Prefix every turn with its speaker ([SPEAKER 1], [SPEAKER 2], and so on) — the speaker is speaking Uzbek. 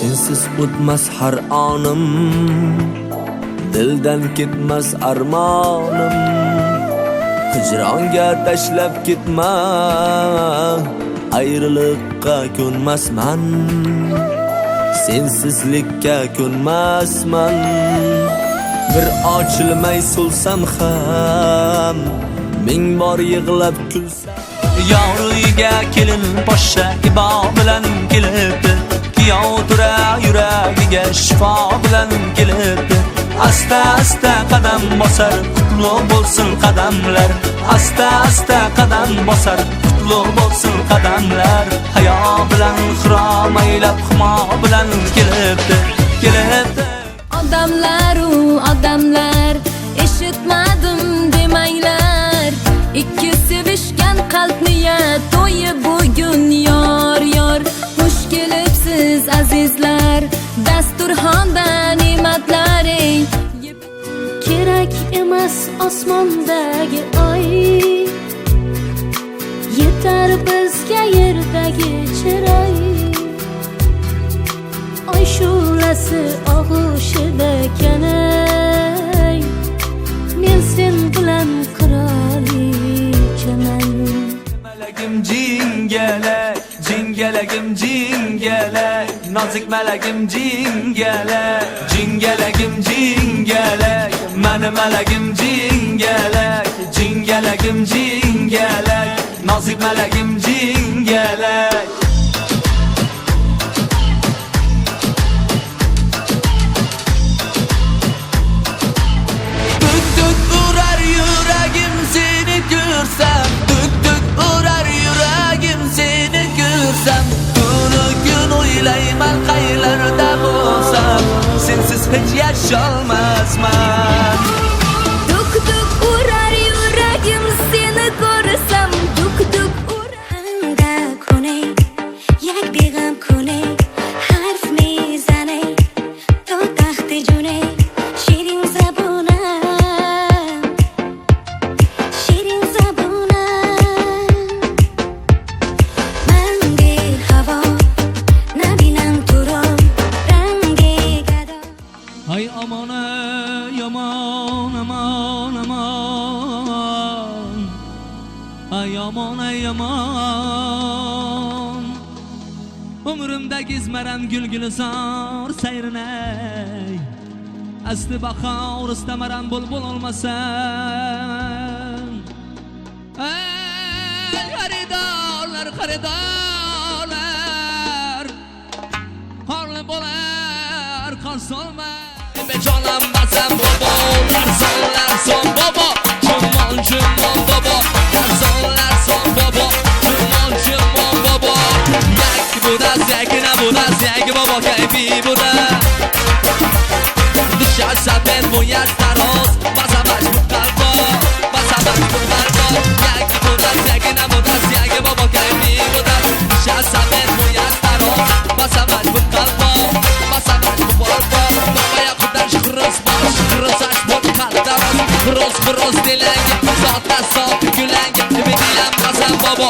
[SPEAKER 1] Sensiz o'tmas har onim, dildan ketmas armonim. Hijronga tashlab ketma, ayriliqqa ko'nmasman. Sensizlikka ko'nmasman. Bir ochilmay so'lsam ham, ming bor yig'lab kulsam. Yor uyga kelin poshsha ibo bilan kelibdi. Kuyov tura yuragiga shifo bilan kelibdi. Asta asta qadam bosar, qutlug' bo'lsin qadamlar. Asta asta qadam bosar, qutlug' bo'lsin qadamlar. Hayo bilan xiromaylab humo bilan kelibdi, kelibdi.
[SPEAKER 2] Odamlar eshitmadim demanglar. Ikki sevishgan qalb niyat to'yi bugun yor. Xush kelibsiz azizlar, dasturxonda ne'matlaring. Kerak emas osmondagi oy, yetar bizga yerdagi chiroy. Oy shu'lasi og'ushida kanay, men sen bilan qirolichaman.
[SPEAKER 1] Malagim jingalak, jingalagim jingalak, nozik malagim jingalak, jingalagim jingalak, mani malagim jingalak, jingalagim jingalak, nozik malagim jingalak. O'ylayman qaylarda bo'lsam, sensiz hech yasholmasman.
[SPEAKER 2] Duk duk urar yuragim seni ko'rsam, duk duk urar.
[SPEAKER 3] Hamda kunay, yak beg'am kunay, harf mizanay, to taxti junay, shirin zabuna, shirin zabuna. Mandi havo
[SPEAKER 4] Ay aman ey aman aman aman, ay aman ey aman. Umrimda gezmaram gulgulizor sayrinay, asli bahor istamaram bulbul olmasam. Ey xaridorlar xaridorlar, qorli bo'lar qor solma. Bejonam bazam bobo, larzonlar son bobo, chumon bobo, larzonlar son bobo, chumon bobo. Yak budas, yakina budas, yak bobo kayfi budas. Dışarsa ben bu yaş taroz, basa baş bu kalbo, basa baş bu kalbo. Yak budas, yakina budas, yak bobo kayfi budas. Dışarsa ben bu yaş taroz, basa baş bu kalbo, basa baş bu kalbo. Xıroz dilangi, soatda soat gulangi, bidilam qasam bobo.